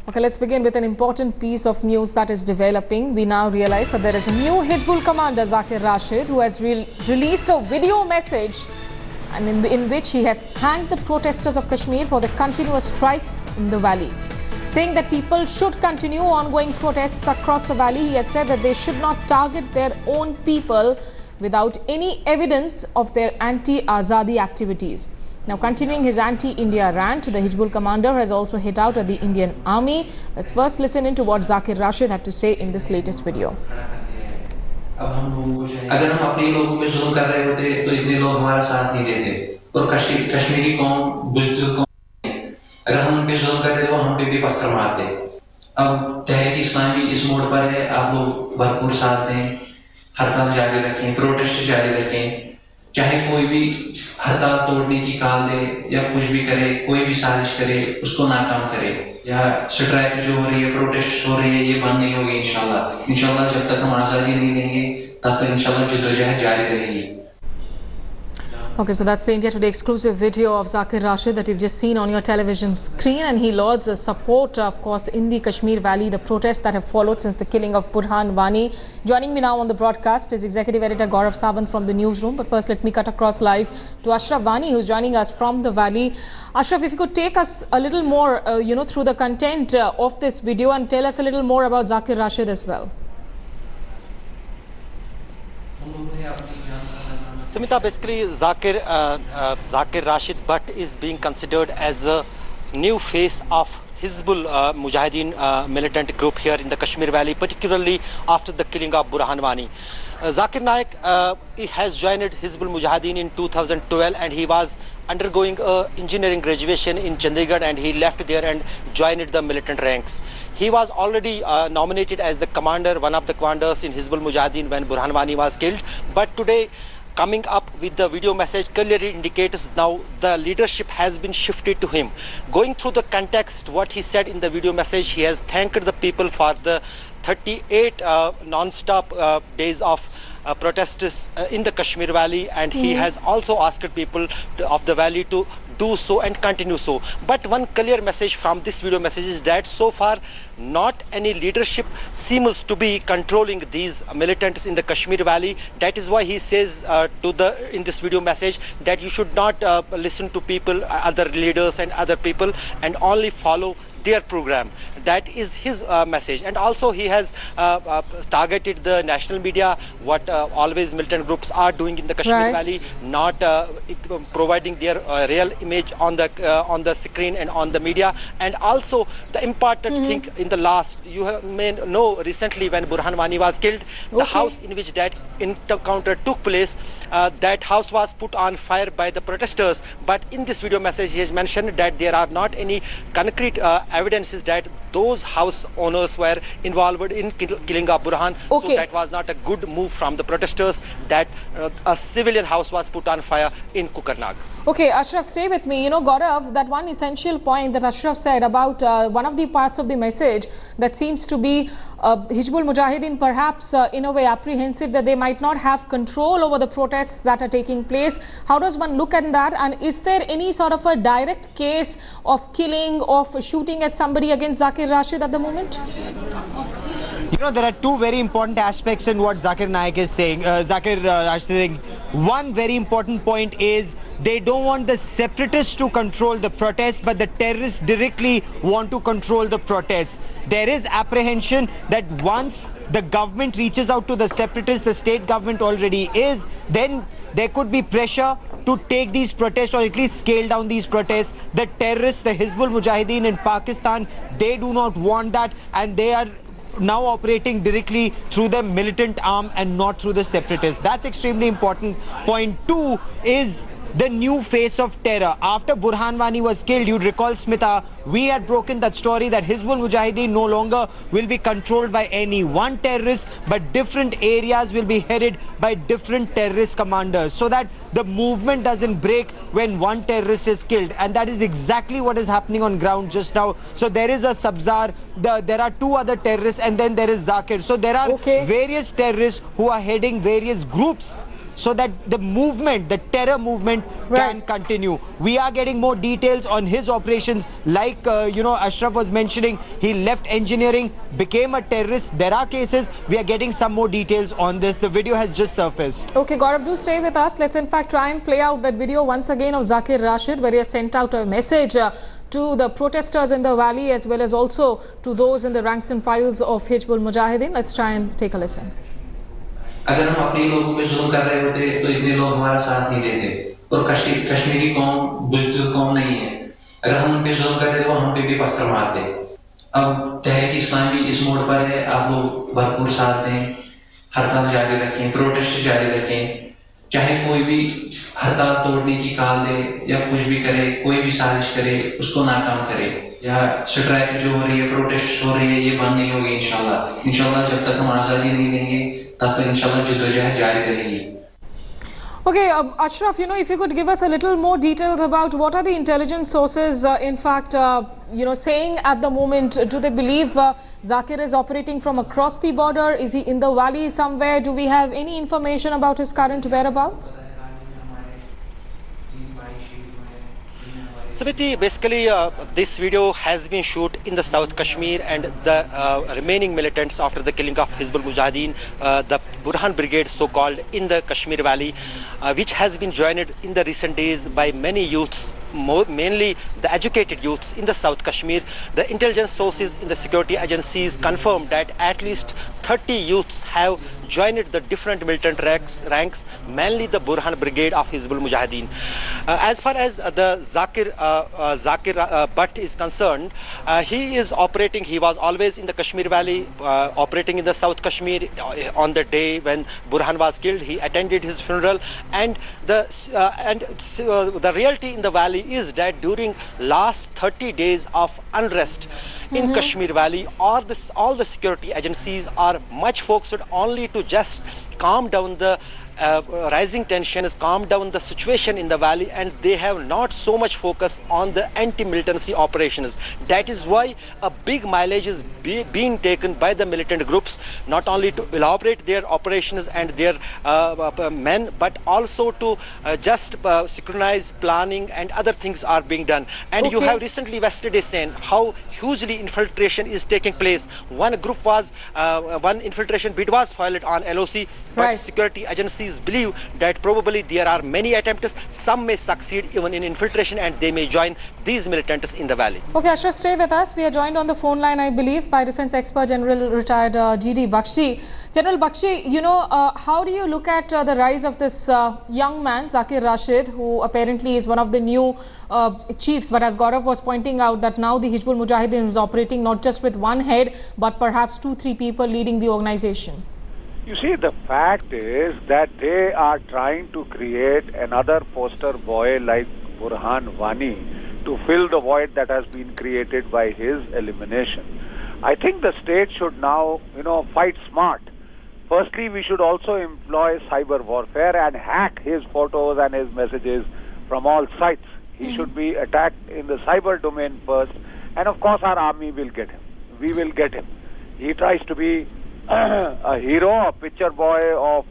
Okay, let's begin with an important piece of news that is developing. We now realize that there is a new Hizbul commander, Zakir Rashid, who has released a video message and in which he has thanked the protesters of Kashmir for the continuous strikes in the valley. Saying that people should continue ongoing protests across the valley, he has said that they should not target their own people without any evidence of their anti-Azadi activities. Now, continuing his anti-India rant, the Hizbul commander has also hit out at the Indian army. Let's first listen into what Zakir Rashid had to say in this latest video. अगर हम अपने लोगों पे जुल्म कर रहे होते तो इतने लोग हमारा साथ नहीं देते और कश्मीरी कौम बुज़दिल कौम अगर हम उन पे जुल्म करते तो हम पे भी पत्थर मारते। अब तहरीक इस्लामी इस मोड़ पर है, आप लोग भरपूर साथ दें, हड़ताल जारी रखें, प्रोटेस्ट जारी रखें, चाहे कोई भी हड़ताल तोड़ने की काल दे या कुछ भी करे, कोई भी साजिश करे, उसको नाकाम करे या स्ट्राइक जो हो रही है, प्रोटेस्ट हो रही है, ये बंद नहीं होगी इंशाल्लाह जब तक हम आज़ादी नहीं देंगे तब तक इंशाल्लाह जद्दोजहद जारी रहेगी। Okay, so that's the India Today exclusive video of Zakir Rashid that you've just seen on your television screen, and he lauds support, of course, in the Kashmir Valley, the protests that have followed since the killing of Burhan Wani. Joining me now on the broadcast is Executive Editor Gaurav Sawant from the newsroom. But first, let me cut across live to Ashraf Wani, who's joining us from the Valley. Ashraf, if you could take us a little more, through the content of this video and tell us a little more about Zakir Rashid as well. Smita, basically Zakir Rashid Butt is being considered as a new face of Hizbul Mujahideen militant group here in the Kashmir Valley, particularly after the killing of Burhan Wani. Zakir Naik he has joined Hizbul Mujahideen in 2012 and he was undergoing engineering graduation in Chandigarh and he left there and joined the militant ranks. He was already nominated as the commander, one of the commanders in Hizbul Mujahideen when Burhan Wani was killed, but today coming up with the video message clearly indicates now the leadership has been shifted to him. Going through the context, what he said in the video message, he has thanked the people for the 38 non-stop days of protests in the Kashmir Valley, and he has also asked people of the valley to do so and continue so. But one clear message from this video message is that so far not any leadership seems to be controlling these militants in the Kashmir Valley. That is why he says in this video message that you should not listen to people, other leaders and other people, and only follow their program. That is his message. And also he has targeted the national media, what always militant groups are doing in the Kashmir Valley, not providing their real image on the screen and on the media. And also the important thing in the last, may know recently when Burhan Wani was killed, the house in which that encounter took place, that house was put on fire by the protesters. But in this video message he has mentioned that there are not any concrete evidences that those house owners were involved in killing of Burhan. So that was not a good move from the protesters that a civilian house was put on fire in Kukarnag. Okay, Ashraf, stay with me. Gaurav, that one essential point that Ashraf said about one of the parts of the message that seems to be Hizbul Mujahideen perhaps in a way apprehensive that they might not have control over the protests that are taking place. How does one look at that? And is there any sort of a direct case of killing, of shooting at somebody against Zakir Rashid at the moment? There are two very important aspects in what Zakir Naik is saying. Zakir Rashid is saying one very important point is they don't want the separatists to control the protests, but the terrorists directly want to control the protests. There is apprehension that once the government reaches out to the separatists, the state government already is, then there could be pressure to take these protests or at least scale down these protests. The terrorists, the Hizbul Mujahideen in Pakistan, they do not want that, and they are now operating directly through the militant arm and not through the separatists. That's extremely important. Point two is the new face of terror. After Burhan Wani was killed, you'd recall, Smita, we had broken that story that Hizbul Mujahideen no longer will be controlled by any one terrorist, but different areas will be headed by different terrorist commanders, so that the movement doesn't break when one terrorist is killed. And that is exactly what is happening on ground just now. So there is a Sabzar, there are two other terrorists, and then there is Zakir. So there are various terrorists who are heading various groups so that the movement, the terror movement, can continue. We are getting more details on his operations. Like Ashraf was mentioning, he left engineering, became a terrorist. There are cases. We are getting some more details on this. The video has just surfaced. Okay, Gaurav, do stay with us. Let's in fact try and play out that video once again of Zakir Rashid, where he has sent out a message to the protesters in the valley as well as also to those in the ranks and files of Hizbul Mujahideen. Let's try and take a listen. अगर हम अपने लोगों पे जुल्म कर रहे होते तो इतने लोग हमारा साथ नहीं देते और कश्मीरी कौम बुज़दिल कौम नहीं है। अगर हम उन पे जुल्म करते तो हम पे भी पत्थर मारते। अब तहरीक इस्लामी इस मोड़ पर है, आप लोग भरपूर साथ दें, हड़ताल जारी रखें, प्रोटेस्ट जारी रखें। चाहे कोई भी हड़ताल तोड़ने की काल दे या कुछ भी करे, कोई भी साजिश करे, उसको नाकाम करे या स्ट्राइक जो हो रही है, प्रोटेस्ट हो रही है, ये बंद नहीं होगी इंशाल्लाह। इंशाल्लाह जब तक हम आज़ादी नहीं देंगे तब तक इंशाल्लाह जद्दोजहद जारी रहेगी। Okay, Ashraf, if you could give us a little more details about what are the intelligence sources, in fact, saying at the moment, do they believe Zakir is operating from across the border? Is he in the valley somewhere? Do we have any information about his current whereabouts? Smriti, basically this video has been shot in the South Kashmir, and the remaining militants after the killing of Hizbul Mujahideen, the Burhan Brigade so-called in the Kashmir Valley, which has been joined in the recent days by many youths, mainly the educated youths in the South Kashmir. The intelligence sources in the security agencies confirmed that at least 30 youths have joined the different militant ranks, mainly the Burhan Brigade of Hizbul Mujahideen. As far as the Zakir Butt is concerned, he is operating, he was always in the Kashmir Valley, operating in the South Kashmir. On the day when Burhan was killed, he attended his funeral, and the reality in the valley is that during last 30 days of unrest in Kashmir Valley, all the security agencies are much focused only to just calm down the rising tensions, calm down the situation in the valley, and they have not so much focus on the anti-militancy operations. That is why a big mileage is being taken by the militant groups, not only to elaborate their operations and their men, but also to just synchronize planning and other things are being done. And you have recently yesterday seen how hugely infiltration is taking place. One infiltration bid was filed on LOC, but security agencies believe that probably there are many attempts. Some may succeed even in infiltration, and they may join these militants in the valley. Okay, Ashraf, stay with us. We are joined on the phone line, I believe, by Defence Expert General Retired GD Bakshi. General Bakshi, how do you look at the rise of this young man, Zakir Rashid, who apparently is one of the new chiefs, but as Gaurav was pointing out, that now the Hizbul Mujahideen is operating not just with one head, but perhaps 2-3 people leading the organization? You see, the fact is that they are trying to create another poster boy like Burhan Wani to fill the void that has been created by his elimination. I think the state should now, fight smart. Firstly, we should also employ cyber warfare and hack his photos and his messages from all sides. He should be attacked in the cyber domain first, and of course our army will get him. We will get him. He tries to be a hero, a picture boy of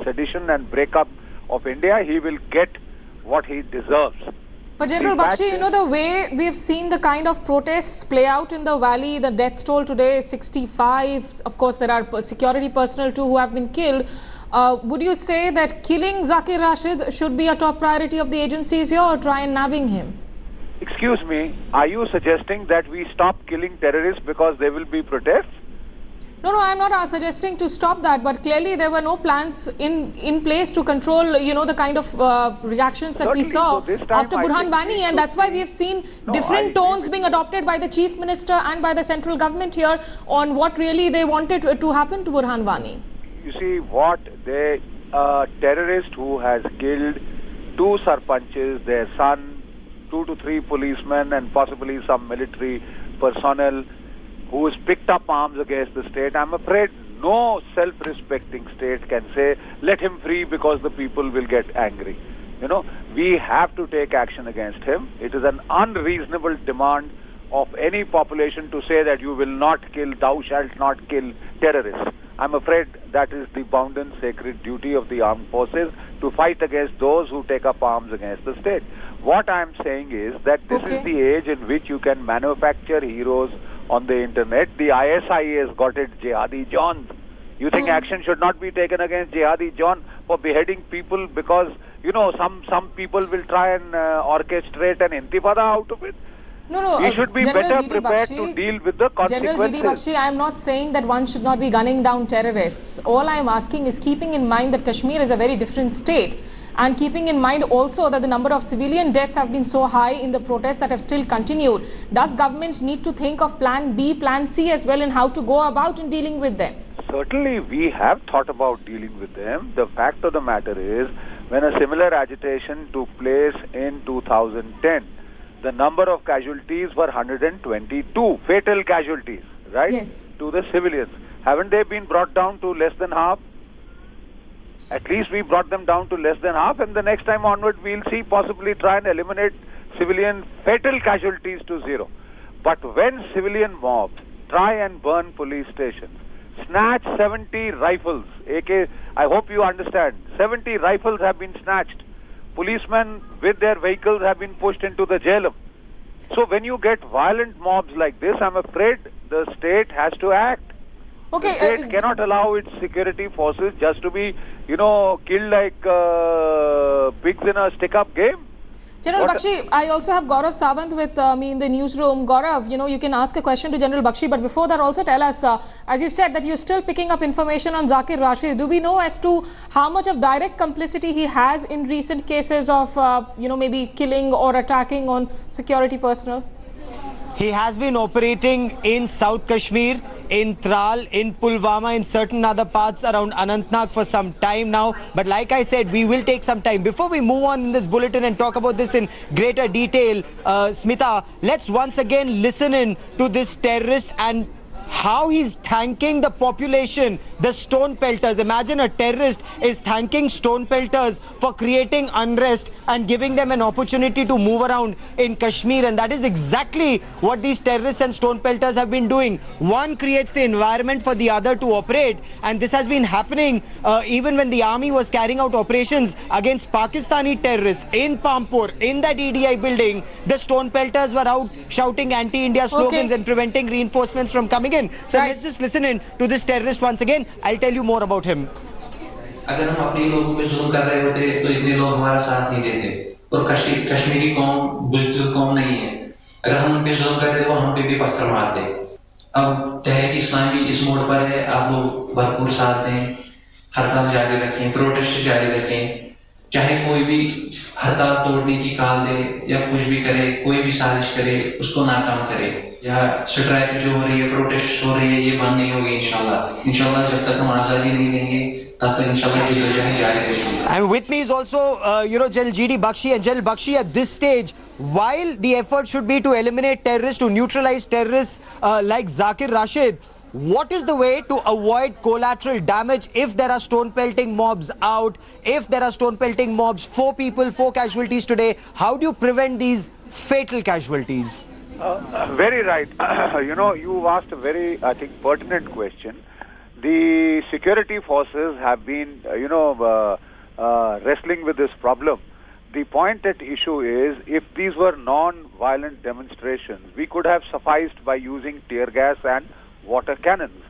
sedition and breakup of India. He will get what he deserves. But General Bakshi, the way we have seen the kind of protests play out in the valley, the death toll today is 65. Of course, there are security personnel too who have been killed. Would you say that killing Zakir Rashid should be a top priority of the agencies here, or try and nabbing him? Excuse me, are you suggesting that we stop killing terrorists because there will be protests? No, I'm not suggesting to stop that, but clearly there were no plans in place to control, the kind of reactions that we saw after Burhan Wani, and that's why we have seen different tones being adopted by the Chief Minister and by the central government here on what really they wanted to happen to Burhan Wani. You see, a terrorist who has killed 2 sarpanches, their son, 2 to 3 policemen, and possibly some military personnel, who has picked up arms against the state, I'm afraid no self-respecting state can say, let him free because the people will get angry. We have to take action against him. It is an unreasonable demand of any population to say that you will not kill, thou shalt not kill terrorists. I'm afraid that is the bounden sacred duty of the armed forces to fight against those who take up arms against the state. What I'm saying is that this is the age in which you can manufacture heroes on the internet. The ISI has got its Jihadi Johns. You think action should not be taken against Jihadi John for beheading people because, you know, some people will try and orchestrate an intifada out of it? No. We should be General better G.D. prepared Bakshi, to deal with the consequences. General G.D. Bakshi, I am not saying that one should not be gunning down terrorists. All I am asking is keeping in mind that Kashmir is a very different state. And keeping in mind also that the number of civilian deaths have been so high in the protests that have still continued. Does government need to think of plan B, plan C as well in how to go about in dealing with them? Certainly, we have thought about dealing with them. The fact of the matter is, when a similar agitation took place in 2010, the number of casualties were 122, fatal casualties, right? Yes. To the civilians. Haven't they been brought down to less than half? At least we brought them down to less than half, and the next time onward we'll see possibly try and eliminate civilian fatal casualties to zero. But when civilian mobs try and burn police stations, snatch 70 rifles, AK, I hope you understand, 70 rifles have been snatched. Policemen with their vehicles have been pushed into the jail. So when you get violent mobs like this, I'm afraid the state has to act. Okay, The state cannot allow its security forces just to be, you know, killed like pigs in a stick-up game. General What- Bakshi, I also have Gaurav Sawant with me in the newsroom. Gaurav, you know, you can ask a question to General Bakshi, but before that also tell us, as you said, that you're still picking up information on Zakir Rashid. Do we know as to how much of direct complicity he has in recent cases of, you know, maybe killing or attacking on security personnel? He has been operating in South Kashmir, in Tral, in Pulwama, in certain other parts around Anantnag for some time now. But like I said, we will take some time. Before we move on in this bulletin and talk about this in greater detail, Smita, let's once again listen in to this terrorist and how he's thanking the population, the stone pelters. Imagine a terrorist is thanking stone pelters for creating unrest and giving them an opportunity to move around in Kashmir. And that is exactly what these terrorists and stone pelters have been doing. One creates the environment for the other to operate. And this has been happening even when the army was carrying out operations against Pakistani terrorists in Pampur, in that EDI building. The stone pelters were out shouting anti-India slogans and preventing reinforcements from coming in. So let's just listen in to this terrorist once again. I'll tell you more about him. अगर हम अपने लोगों पे जुल्म कर रहे होते तो इतने लोग हमारा साथ नहीं देते और कश्मीरी कौम बुज़दिल कौम नहीं है अगर हम उन पे जुल्म करते तो हम पे भी पत्थर मारते अब तहरीक इस्लामी इस मोड़ पर है आप लोग भरपूर साथ दें हड़ताल जारी रखें प्रोटेस्ट जारी रखें चाहे कोई भी हड़ताल तोड़ने की काल दे या कुछ भी करे कोई भी साजिश करे उसको नाकाम करे या स्ट्राइक जो हो रही है प्रोटेस्ट हो रही है ये बंद नहीं होगी इंशाल्लाह जब तक हम आज़ादी नहीं देंगे तब तक इंशाल्लाह जद्दोजहद जारी रहेगी. And with me is also, General G.D. Bakshi. And General Bakshi, at this stage, while the effort should be to eliminate terrorists, to neutralize terrorists like Zakir Rashid, what is the way to avoid collateral damage if there are stone pelting mobs out, if there are stone pelting mobs, 4 people, 4 casualties today, how do you prevent these fatal casualties? Very right. You know, you asked a very, I think, pertinent question. The security forces have been, wrestling with this problem. The point at issue is, if these were non-violent demonstrations, we could have sufficed by using tear gas and water cannons.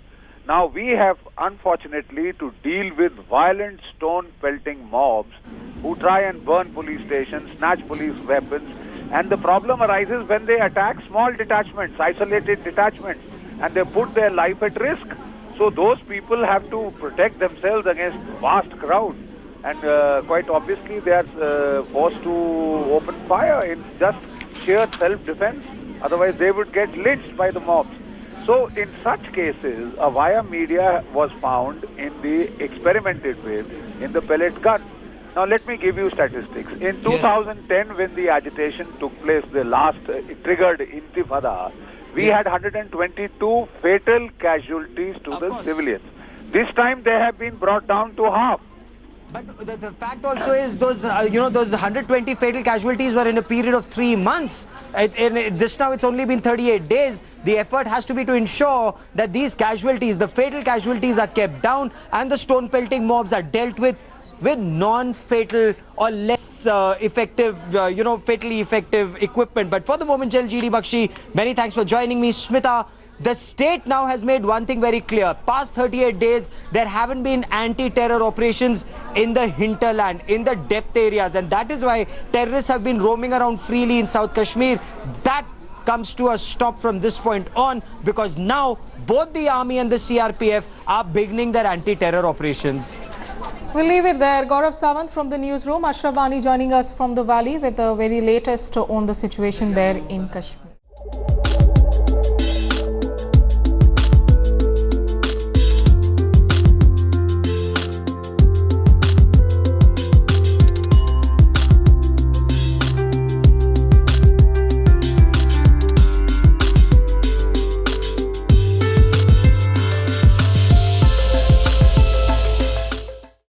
Now we have, unfortunately, to deal with violent stone-pelting mobs who try and burn police stations, snatch police weapons, and the problem arises when they attack small detachments, isolated detachments, and they put their life at risk. So those people have to protect themselves against vast crowds, and quite obviously they are forced to open fire in just sheer self-defense. Otherwise they would get lynched by the mobs. So in such cases, a via media was found experimented with in the pellet gun. Now let me give you statistics. In 2010, when the agitation took place, the last triggered intifada, we had 122 fatal casualties to the civilians. This time they have been brought down to half. But the fact also is those, those 120 fatal casualties were in a period of 3 months. This now it's only been 38 days. The effort has to be to ensure that these casualties, the fatal casualties, are kept down and the stone pelting mobs are dealt with non-fatal or less effective, fatally effective equipment. But for the moment, Jal GD Bakshi, many thanks for joining me. Smita, the state now has made one thing very clear. Past 38 days, there haven't been anti-terror operations in the hinterland, in the depth areas. And that is why terrorists have been roaming around freely in South Kashmir. That comes to a stop from this point on, because now both the army and the CRPF are beginning their anti-terror operations. We'll leave it there. Gaurav Sawant from the newsroom. Ashraf Wani joining us from the valley with the very latest on the situation there in Kashmir.